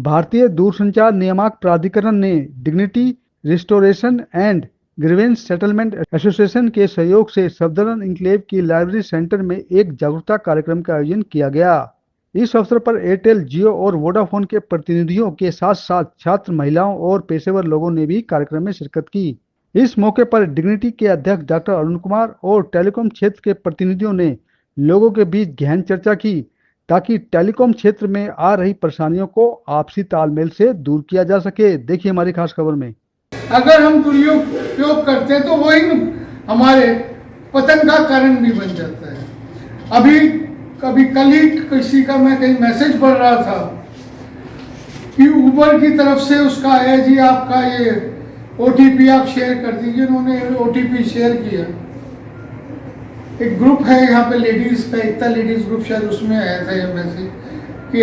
भारतीय दूरसंचार नियामक प्राधिकरण ने dignity restoration and grievance settlement association के सहयोग से सफदरजंग इंक्लेव की लाइब्रेरी सेंटर में एक जागरूकता कार्यक्रम का आयोजन किया गया। इस अवसर पर एयरटेल, जियो और वोडाफोन के प्रतिनिधियों के साथ साथ छात्र, महिलाओं और पेशेवर लोगों ने भी कार्यक्रम में शिरकत की। इस मौके पर डिग्निटी के अध्यक्ष डॉक्टर अरुण कुमार और टेलीकॉम क्षेत्र के प्रतिनिधियों ने लोगों के बीच गहन चर्चा की ताकि टेलीकॉम क्षेत्र में आ रही परेशानियों को आपसी तालमेल से दूर किया जा सके। देखिए हमारी खास खबर में। अगर हम दुरुपयोग करते हैं तो वही हमारे पतन का कारण भी बन जाता है। कभी कल ही किसी का मैं कहीं मैसेज पढ़ रहा था कि ऊबर की तरफ से उसका आया, जी आपका ये OTP आप शेयर कर दीजिए। उन्होंने OTP शेयर किया। एक ग्रुप है यहाँ पे लेडीज का, एकता लेडीज ग्रुप, शायद उसमें आया था ये मैसेज कि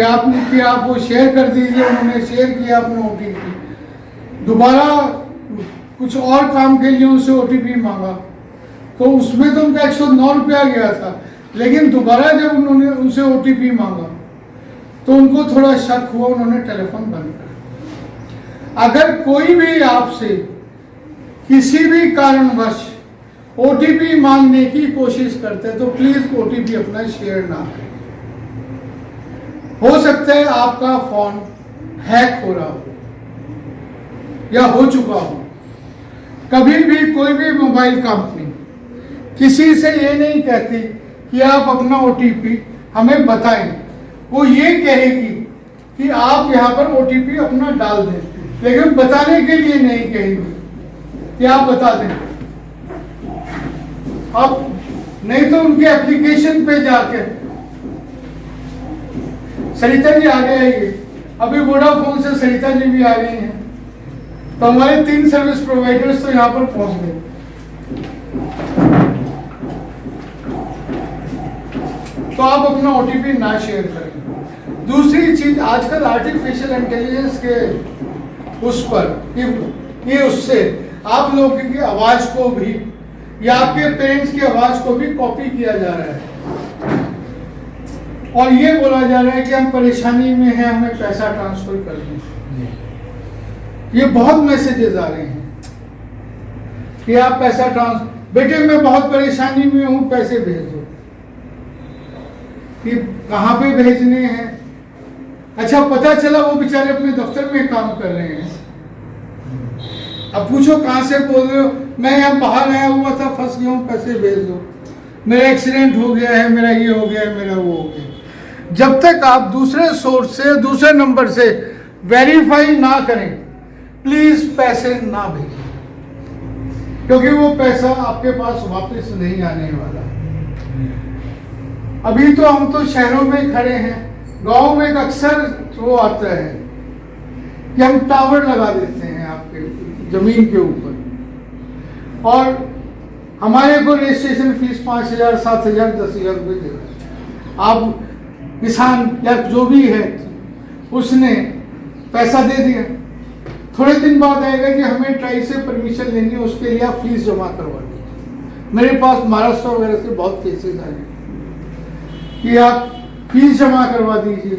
आप वो शेयर कर दीजिए। उन्होंने शेयर किया अपना OTP, दोबारा कुछ और काम के लिए उनसे OTP मांगा तो उसमें तो उनका 109 रुपया गया था, लेकिन दोबारा जब उन्होंने उनसे OTP मांगा तो उनको थोड़ा शक हुआ, उन्होंने टेलीफोन बंद कर दिया। अगर कोई भी आपसे किसी भी कारणवश OTP मांगने की कोशिश करते हैं तो प्लीज OTP अपना शेयर ना करें। हो सकता है आपका फोन हैक हो रहा हो या हो चुका हो। कभी भी कोई भी मोबाइल कंपनी किसी से ये नहीं कहती कि आप अपना OTP हमें बताएं। वो ये कहेगी कि आप यहाँ पर OTP अपना डाल दें, लेकिन बताने के लिए नहीं कहेगी कि आप बता दें। आप नहीं तो उनके एप्लीकेशन पे जाके, सरिता जी आ गए हैं, अभी वोडाफोन से सरिता जी भी आ गई हैं, तो हमारे 3 सर्विस प्रोवाइडर्स तो यहाँ पर पहुंच गए। तो आप अपना OTP ना शेयर करें। दूसरी चीज, आजकल आर्टिफिशियल इंटेलिजेंस के उस पर ये उससे आप लोगों की आवाज को भी या आपके पेरेंट्स की आवाज को भी कॉपी किया जा रहा है और ये बोला जा रहा है कि हम परेशानी में हैं, हमें पैसा ट्रांसफर कर दें। ये बहुत मैसेजेस आ रहे हैं कि आप पैसा बेटे मैं बहुत परेशानी में हूं, पैसे भेज दो। कि कहां पे भेजने हैं? अच्छा, पता चला वो बेचारे अपने दफ्तर में काम कर रहे हैं। अब पूछो कहां से बोल रहे हो? मैं यहाँ बाहर आया हुआ था, फंस गया हूँ, पैसे भेज दो, मेरा एक्सीडेंट हो गया है, मेरा ये हो गया है, मेरा वो हो गया। जब तक आप दूसरे सोर्स से, दूसरे नंबर से वेरीफाई ना करें, प्लीज पैसे ना भेजें, क्योंकि वो पैसा आपके पास वापस नहीं आने वाला। अभी तो हम तो शहरों में खड़े हैं, गांव में अक्सर वो आता है कि हम टावर लगा देते हैं आपके जमीन के ऊपर और हमारे को रजिस्ट्रेशन फीस 5,000, 7,000, 10,000 रुपये देगा। आप किसान या जो भी है उसने पैसा दे दिया, थोड़े दिन बाद आएगा कि हमें ट्राई से परमिशन लेनी है, उसके लिए आप फीस जमा करवा दीजिए। मेरे पास महाराष्ट्र वगैरह से बहुत केसेस आए कि आप फीस जमा करवा दीजिए।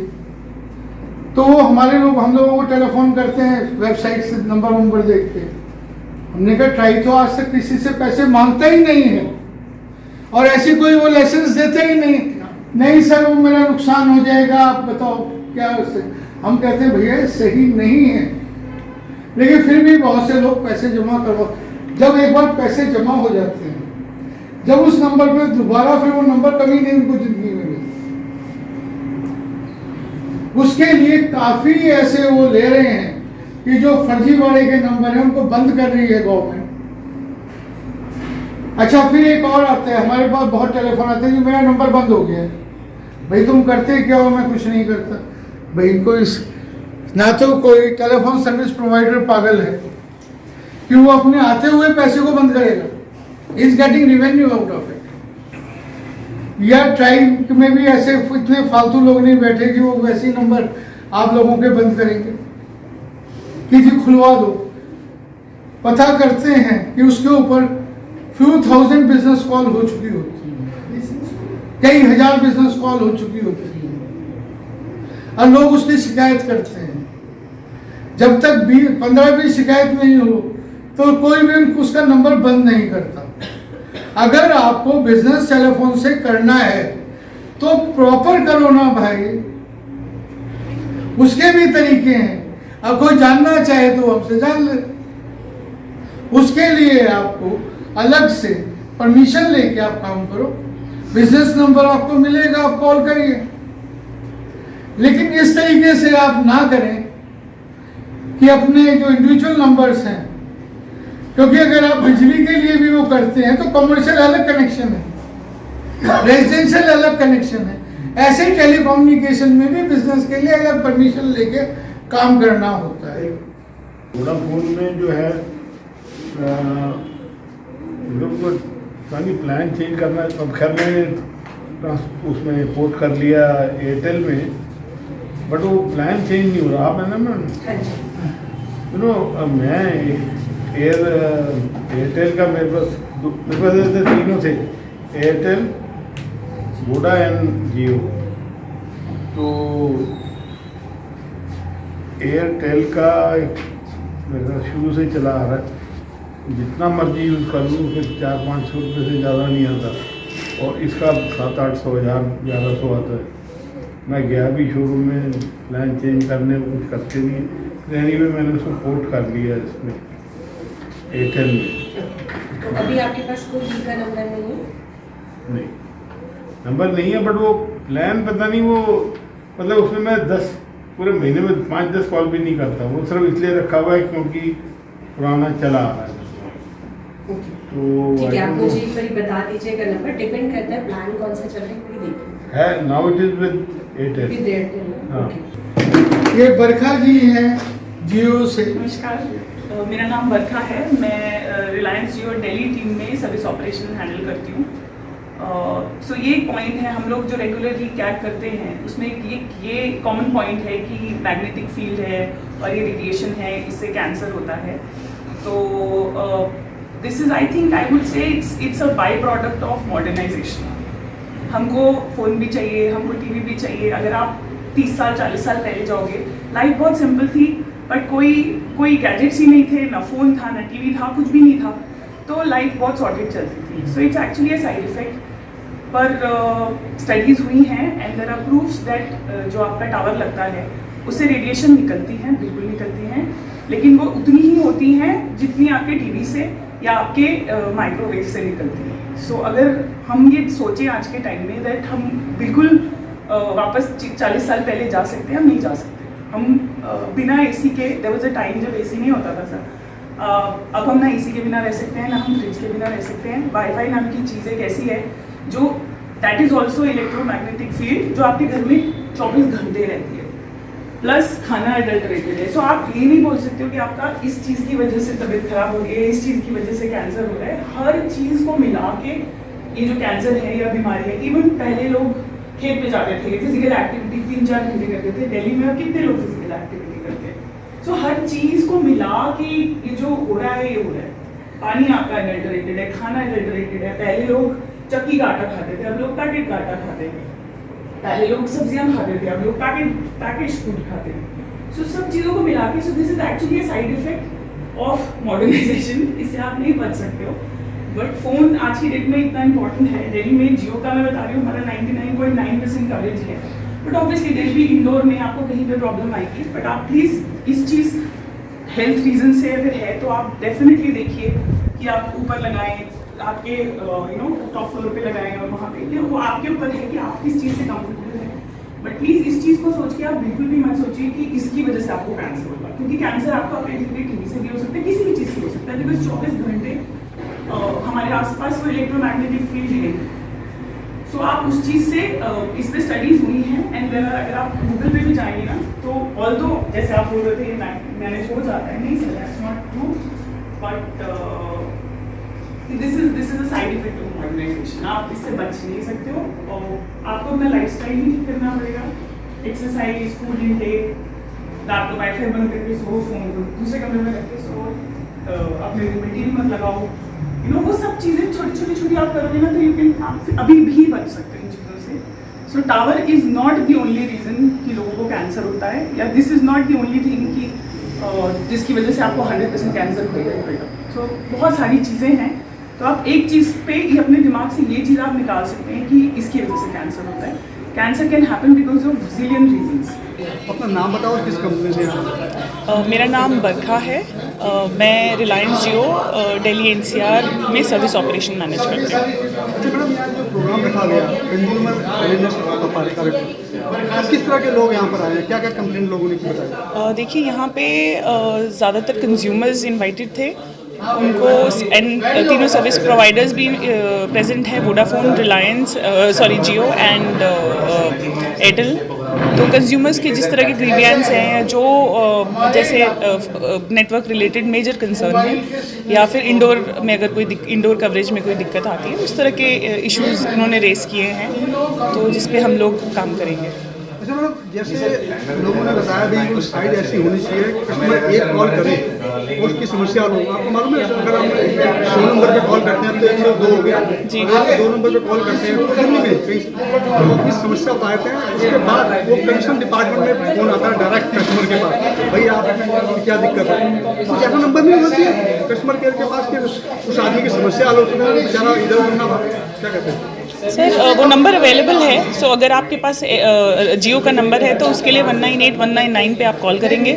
तो वो हम लोगों को टेलीफोन करते हैं, वेबसाइट से नंबर देखते हैं। हमने कहा ट्राई तो आज तक किसी से पैसे मांगता ही नहीं है और ऐसी कोई वो लाइसेंस देता ही नहीं सर, वो मेरा नुकसान हो जाएगा, आप बताओ क्या उससे। हम कहते हैं भैया सही नहीं है, लेकिन फिर भी बहुत से लोग पैसे जमा करवा। जब एक बार पैसे जमा हो जाते हैं, जब उस नंबर पे दोबारा फिर वो नंबर कभी नहीं उनको जिंदगी में मिलता। उसके लिए काफी ऐसे वो ले रहे हैं कि जो फर्जीवाड़े के नंबर हैं उनको बंद कर रही है गवर्नमेंट। अच्छा, फिर एक और आता है, हमारे पास बहुत टेलीफोन आते हैं कि मेरा नंबर बंद हो गया है। भाई तुम करते क्या हो? मैं कुछ नहीं करता। भाई कोई ना तो कोई टेलीफोन सर्विस प्रोवाइडर पागल है कि वो अपने आते हुए पैसे को बंद करेगा, is getting revenue out of it. या ट्राइब में भी ऐसे इतने फालतू लोग नहीं बैठे कि वो वैसे ही नंबर आप लोगों के बंद करेंगे कि जी खुलवा दो। पता करते हैं कि उसके ऊपर few thousand बिजनेस कॉल हो चुकी होती है, कई हजार बिजनेस कॉल हो चुकी होती है और लोग उसकी शिकायत करते हैं। जब तक 15-20 शिकायत नहीं हो तो कोई भी उसका नंबर बंद नहीं करता। अगर आपको बिजनेस टेलीफोन से करना है तो प्रॉपर करो ना भाई, उसके भी तरीके हैं। अब कोई जानना चाहे तो हमसे जान ले, उसके लिए आपको अलग से परमिशन लेके आप काम करो। बिजनेस नंबर आपको मिलेगा, आप कॉल करिए, लेकिन इस तरीके से आप ना करें कि अपने जो इंडिविजुअल नंबर्स हैं, क्योंकि अगर आप बिजली के लिए भी वो करते हैं तो कमर्शियल अलग कनेक्शन है, रेजिडेंशियल अलग कनेक्शन है, ऐसे ही टेलीकम्युनिकेशन में भी बिजनेस के लिए अलग परमिशन लेके काम करना होता है। वोडाफोन में जो है लोग को प्लान चेंज करना है। अब खैर मैंने उसमें पोर्ट कर लिया एयरटेल में, बट वो प्लान चेंज नहीं हो रहा। आप है ना मैम, यू नो मैं एयरटेल का मेरे पास ऐसे तीनों थे, एयरटेल, वोडा एंड जियो। तो एयरटेल का मेरा शुरू से चला आ रहा है, जितना मर्जी यूज़ कर लूँ फिर 400-500 रुपये से ज़्यादा नहीं आता, और इसका 700-800 हज़ार 1100 आता है। मैं गया भी शोरूम में प्लान चेंज करने, कुछ करते नहीं, रहने में मैंने उसको पोर्ट कर लिया इसमें एयरटेल में। तो अभी आपके पास कोई जी का नंबर नहीं है? नहीं, नंबर नहीं है, बट वो प्लान पता नहीं, वो मतलब उसमें मैं 10 पूरे महीने में 5-10 कॉल भी नहीं करता। वो सिर्फ इसलिए रखा हुआ है क्योंकि पुराना चला आ रहा है। तो ठीक है, आप मुझे एक बार बता दीजिएगा नंबर, डिपेंड करता है प्लान कौन सा चल रहा है, कोई देखिए है। Now it is with Airtel. With Airtel. हाँ। ओके। ये बरखा जी हैं जियो से। नमस्कार, मेरा नाम बरखा है। मैं रिलायंस जियो दिल्ली टीम में सर्विस ऑपरेशन हैंडल करती हूँ। सो ये एक पॉइंट है, हम लोग जो रेगुलरली कैट करते हैं उसमें ये कॉमन पॉइंट है कि मैग्नेटिक फील्ड है और ये रेडिएशन है, इससे कैंसर होता है। तो this is, I think, I would say it's a by product of modernisation. हमको फ़ोन भी चाहिए, हमको टीवी भी चाहिए। अगर आप 30 साल 40 साल पहले जाओगे, लाइफ बहुत सिंपल थी, बट कोई गैजेट्स ही नहीं थे, ना फ़ोन था, ना टीवी था, कुछ भी नहीं था, तो लाइफ बहुत सॉर्टेड चलती थी। So it's actually a side effect. पर स्टडीज़ हुई हैं and there are proofs that जो आपका टावर लगता है उससे रेडिएशन निकलती हैं, बिल्कुल निकलती हैं, लेकिन वो उतनी ही होती हैं जितनी आपके टीवी से या आपके माइक्रोवेव से निकलती है। सो अगर हम ये सोचें आज के टाइम में दैट हम बिल्कुल वापस 40 साल पहले जा सकते हैं, हम नहीं जा सकते। हम बिना एसी के, देयर वाज अ टाइम जब एसी नहीं होता था सर, अब हम ना एसी के बिना रह सकते हैं, ना हम फ्रिज के बिना रह सकते हैं। वाईफाई नाम की चीज़ एक ऐसी है जो that is also electromagnetic field, जो आपके घर में 24 घंटे रहती है, प्लस खाना अडल्टरेटेड है। सो आप ये नहीं बोल सकते हो कि आपका इस चीज़ की वजह से तबीयत खराब हो गई है, इस चीज़ की वजह से कैंसर हो रहा है। हर चीज़ को मिला के ये जो कैंसर है या बीमारी है। इवन पहले लोग खेत पे जाते थे, फिजिकल एक्टिविटी 3-4 घंटे करते थे। दिल्ली में अब कितने लोग फिजिकल एक्टिविटी करते हैं? सो हर चीज़ को मिला के ये जो हो रहा है, ये हो रहा है। पानी आपका अडल्टरेटेड है, खाना अडल्टरेटेड है। पहले लोग चक्की का आटा खाते थे, अब लोग पैकेट का आटा खाते हैं। पहले लोग सब्जियां खाते थे, अब लोग पैकेज फूड खाते हैं। सो सब चीज़ों को मिला के, so this is actually a side effect of modernisation. इससे आप नहीं बच सकते हो, बट फ़ोन आज की डेट में इतना इंपॉर्टेंट है। दिल्ली में जियो का मैं बता रही हूँ, हमारा 99.9% कवरेज है, बट ऑब्वियसली दिल्ली इंडोर में आपको कहीं पे प्रॉब्लम आएगी। बट आप प्लीज़ इस चीज़ हेल्थ रीजन से अगर है तो आप डेफिनेटली देखिए कि आप ऊपर लगाएं, आपके टॉप फ्लोर पे लगाएं, और वहाँ पे वो आपके ऊपर है कि आप किस चीज़ से कंफर्टेबल है। बट प्लीज़ इस चीज़ को सोच के आप बिल्कुल भी मत सोचिए कि इसकी वजह से आपको कैंसर होगा, क्योंकि कैंसर आपको अपने टीवी से भी हो सकता है, किसी भी चीज़ से हो सकता है, बिकॉज 24 घंटे हमारे आसपास वो इलेक्ट्रोमैग्नेटिक फील्ड है। सो आप उस चीज़ से इस पर स्टडीज़ हुई हैं एंड अगर आप गूगल पे भी जाएंगे ना, तो ऑल्दो जैसे आप बोल रहे थे मैनेज हो जाता है, नहीं sir, that's not true, but this is a side effect of modernisation. आप इससे बच नहीं सकते हो, और आपको अपना लाइफस्टाइल ही ठीक करना पड़ेगा। एक्सरसाइज, फूड इनटेक, रात को वाईफाई बंद करके सो, फोन को दूसरे कमरे में रख के सो, अपने रूम में टीवी मत लगाओ, वो सब चीज़ें छोटी आप करोगे ना, तो यू कैन, आप अभी भी बच सकते हैं इन चीज़ों से। So tower is not the only reason कि लोगों को कैंसर होता है, या this is not the only thing कि जिसकी वजह से आपको 100% कैंसर होगा। तो बहुत सारी चीज़ें हैं, तो आप एक चीज़ पे ये अपने दिमाग से ये चीज़ आप निकाल सकते हैं कि इसकी वजह से कैंसर होता है। Cancer can happen because of jillion reasons. अपना नाम बताओ, किस कंपनी से हैं? मेरा नाम बरखा है। मैं रिलायंस जियो दिल्ली एनसीआर में सर्विस ऑपरेशन मैनेज करती हूँ। अच्छा मैडम, यहाँ जो प्रोग्राम रखा गया कंज्यूमर अवेयरनेस कार्यक्रम, किस तरह के लोग यहाँ पर आए हैं, क्या क्या कंप्लेंट लोगों ने की बताई? देखिए यहाँ पे ज़्यादातर कंज्यूमर्स इनवाइटेड थे, उनको एंड तीनों सर्विस प्रोवाइडर्स भी प्रेजेंट हैं, Vodafone, Reliance Jio and Airtel. तो कंज्यूमर्स के जिस तरह के ग्रीवियंस हैं, जो जैसे नेटवर्क रिलेटेड मेजर कंसर्न है, या फिर इंडोर में अगर कोई इंडोर कवरेज में कोई दिक्कत आती है, उस तरह के इश्यूज़ उन्होंने रेस किए हैं, तो जिस पे हम लोग काम करेंगे। अच्छा मैडम, जैसे लोगों ने बताया भी वो साइट ऐसी होनी चाहिए कि कस्टमर एक कॉल करे और उसकी समस्या हल हो। आपको मालूम है अगर हम 100 नंबर पे कॉल करते हैं तो 102 हो गया जी, आप 2 नंबर पे कॉल करते हैं तो दिल्ली में लोग की समस्या बताते हैं, उसके बाद वो कंसर्न डिपार्टमेंट में फोन आता है डायरेक्ट कस्टमर के पास, भाई आप क्या दिक्कत है, तो जैसा नंबर नहीं होती है कस्टमर केयर के पास, फिर उस आदमी की समस्या हल होती है, बेचारा इधर उधर ना, क्या कहते हैं सर? वो नंबर अवेलेबल है, सो अगर आपके पास जियो का नंबर है तो उसके लिए 198-199 पे आप कॉल करेंगे।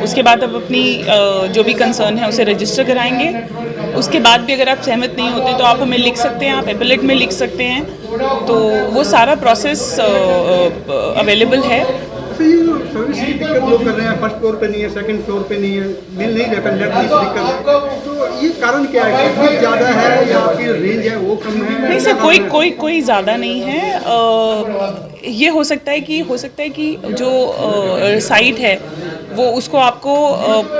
उसके बाद आप अपनी जो भी कंसर्न है उसे रजिस्टर कराएंगे। उसके बाद भी अगर आप सहमत नहीं होते तो आप हमें लिख सकते हैं, आप एपलेट में लिख सकते हैं, तो वो सारा प्रोसेस अवेलेबल है। अच्छा, ये जो सर्विस की दिक्कत लोग कर रहे हैं, फर्स्ट फ्लोर पे नहीं है, सेकंड फ्लोर पे नहीं है, मिल नहीं रहता, नेट की दिक्कत है, तो ये कारण क्या है? कि ज़्यादा है या आपकी रेंज है वो कम है? नहीं सर, कोई ज़्यादा नहीं है। ये हो सकता है कि जो साइट है वो उसको आपको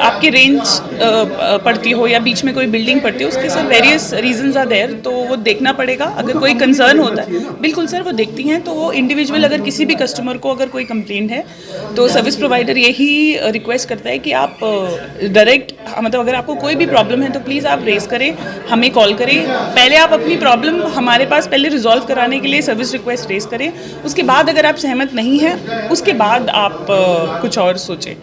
आपकी रेंज पड़ती हो या बीच में कोई बिल्डिंग पड़ती हो, उसके sir various reasons are there, तो वो देखना पड़ेगा। अगर कोई कंसर्न होता है, बिल्कुल सर वो देखती हैं, तो वो इंडिविजुअल अगर किसी भी कस्टमर को अगर कोई कंप्लेंट है तो सर्विस प्रोवाइडर यही रिक्वेस्ट करता है कि आप डायरेक्ट, मतलब अगर आपको कोई भी प्रॉब्लम है तो प्लीज़ आप रेस करें, हमें कॉल करें। पहले आप अपनी प्रॉब्लम हमारे पास पहले रिजॉल्व कराने के लिए सर्विस रिक्वेस्ट रेस करें, उसके बाद अगर आप सहमत नहीं हैं उसके बाद आप कुछ और सोचें।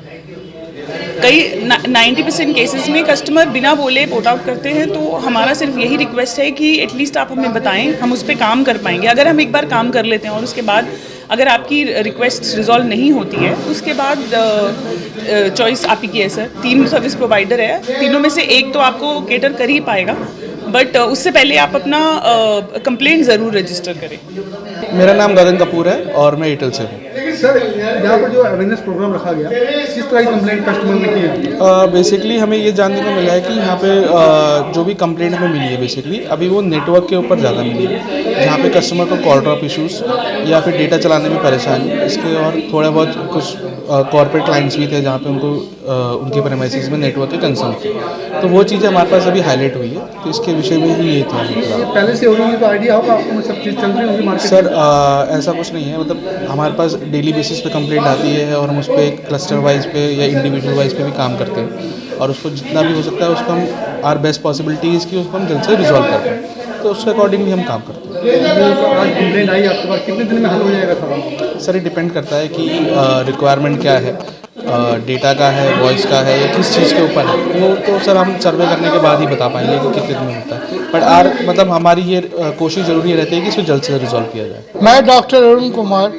कई 90% केसेस में कस्टमर बिना बोले पोर्ट आउट करते हैं, तो हमारा सिर्फ यही रिक्वेस्ट है कि एटलीस्ट आप हमें बताएं, हम उस पर काम कर पाएंगे। अगर हम एक बार काम कर लेते हैं और उसके बाद अगर आपकी रिक्वेस्ट रिजॉल्व नहीं होती है, उसके बाद चॉइस आप ही की है सर। 3 सर्विस प्रोवाइडर है, तीनों में से एक तो आपको केटर कर ही पाएगा, बट उससे पहले आप अपना कंप्लेंट ज़रूर रजिस्टर करें। मेरा नाम गगन कपूर है और मैं एयरटेल से हूँ। सर, यहाँ पर जो अवेयरनेस प्रोग्राम रखा गया, किस तरह की कंप्लेंट कस्टमर ने की है? बेसिकली हमें ये जानने को मिला है कि यहाँ पे जो भी कंप्लेंट हमें मिली है बेसिकली अभी वो नेटवर्क के ऊपर ज़्यादा मिली है, जहाँ पे कस्टमर को कॉल ड्रॉप इश्यूज़ या फिर डेटा चलाने में परेशानी, इसके और थोड़ा बहुत कुछ कॉर्पोरेट क्लाइंट्स भी थे जहाँ पे उनको उनके प्रेमाइसेस में नेटवर्क के कंसर्न थे, तो वो चीज़ें हमारे पास अभी हाईलाइट हुई है, तो इसके विषय में ही ये था। ये पहले से हो रही है तो आइडिया होगा आपको, सब चीज़ चल रही होगी मार्केट? सर ऐसा कुछ नहीं है, मतलब हमारे पास डेली बेसिस पे कंप्लेंट आती है और हम उस पर क्लस्टर वाइज पे या इंडिविजुअल वाइज पे भी काम करते हैं, और उसको जितना भी हो सकता है उसको हम आर बेस्ट पॉसिबिलिटीज़ की उसको हम जल्द से रिजॉल्व करते हैं, तो उसके अकॉर्डिंगली हम काम करते हैं। आज कंप्लेंट आई आपके पास, कितने दिन में हल हो जाएगा सवाल? सर ये डिपेंड करता है कि रिक्वायरमेंट क्या है, डेटा का है, वॉइस का है, या किस चीज़ के ऊपर है, वो तो सर हम सर्वे करने के बाद ही बता पाएंगे कि कितने दिन में होता है, बट मतलब हमारी ये कोशिश ज़रूरी ये रहती है कि इसको जल्द से रिजॉल्व किया जाए। मैं doctor Arun Kumar,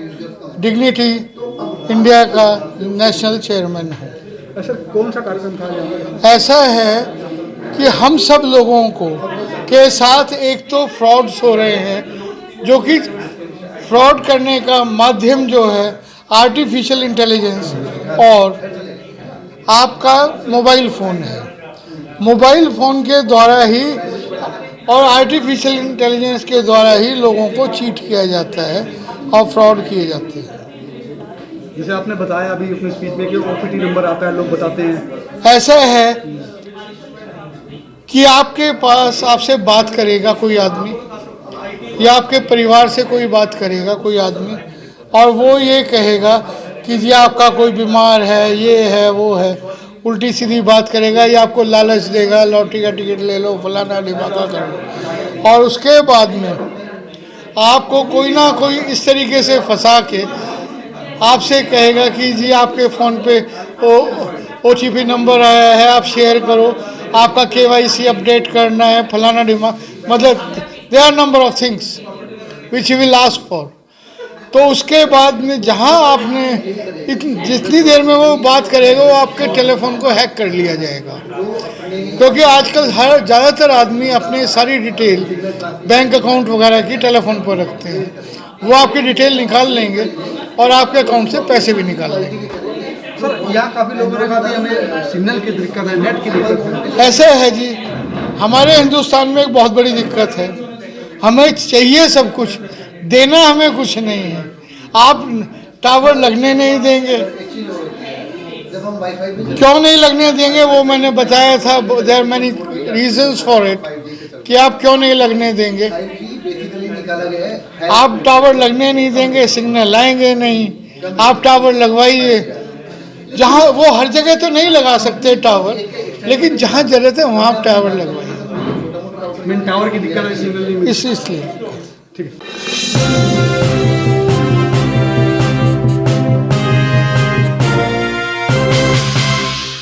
dignity India का नेशनल चेयरमैन हूँ। सर, कौन सा कार्यक्रम था यहाँ पर? ऐसा है कि हम सब लोगों को के साथ एक तो फ्रॉड्स हो रहे हैं, जो कि फ्रॉड करने का माध्यम जो है आर्टिफिशियल इंटेलिजेंस और आपका मोबाइल फ़ोन है। मोबाइल फ़ोन के द्वारा ही और आर्टिफिशियल इंटेलिजेंस के द्वारा ही लोगों को चीट किया जाता है और फ्रॉड किए जाते हैं। जैसे आपने बताया अभी अपनी स्पीच में कि OPT नंबर आता है, लोग बताते हैं। ऐसा है कि आपके पास आपसे बात करेगा कोई आदमी, या आपके परिवार से कोई बात करेगा कोई आदमी, और वो ये कहेगा कि जी आपका कोई बीमार है, ये है वो है, उल्टी सीधी बात करेगा, या आपको लालच देगा, लॉटरी का टिकट ले लो, फलाना ढिमाका कर लो, और उसके बाद में आपको कोई ना कोई इस तरीके से फंसा के आपसे कहेगा कि जी आपके फ़ोन पे वो OTP नंबर आया है, आप शेयर करो, आपका KYC अपडेट करना है, फलाना डिमांड, मतलब there are number of things which he will ask for. तो उसके बाद में जहां आपने जितनी देर में वो बात करेगा वो आपके टेलीफोन को हैक कर लिया जाएगा, क्योंकि आजकल ज़्यादातर आदमी अपने सारी डिटेल बैंक अकाउंट वगैरह की टेलीफोन पर रखते हैं। वो आपकी डिटेल निकाल लेंगे और आपके अकाउंट से पैसे भी निकाल लेंगे। सर यहाँ काफ़ी लोगों ने कहा भी हमें सिग्नल की दिक्कत है, नेट की दिक्कत है। ऐसे है जी, हमारे हिंदुस्तान में एक बहुत बड़ी दिक्कत है, हमें चाहिए सब कुछ, देना हमें कुछ नहीं है। आप टावर लगने नहीं देंगे, क्यों नहीं लगने देंगे वो मैंने बताया था, there are many reasons for it कि आप क्यों नहीं लगने देंगे। आप टावर लगने नहीं देंगे, सिग्नल लाएंगे नहीं, आप टावर लगवाइए। जहाँ वो हर जगह तो नहीं लगा सकते टावर, लेकिन जहाँ जरूरत है वहाँ आप टावर लगवाइए। मेन टावर की दिक्कत है, सिग्नल नहीं मिलता। इसलिए ठीक है।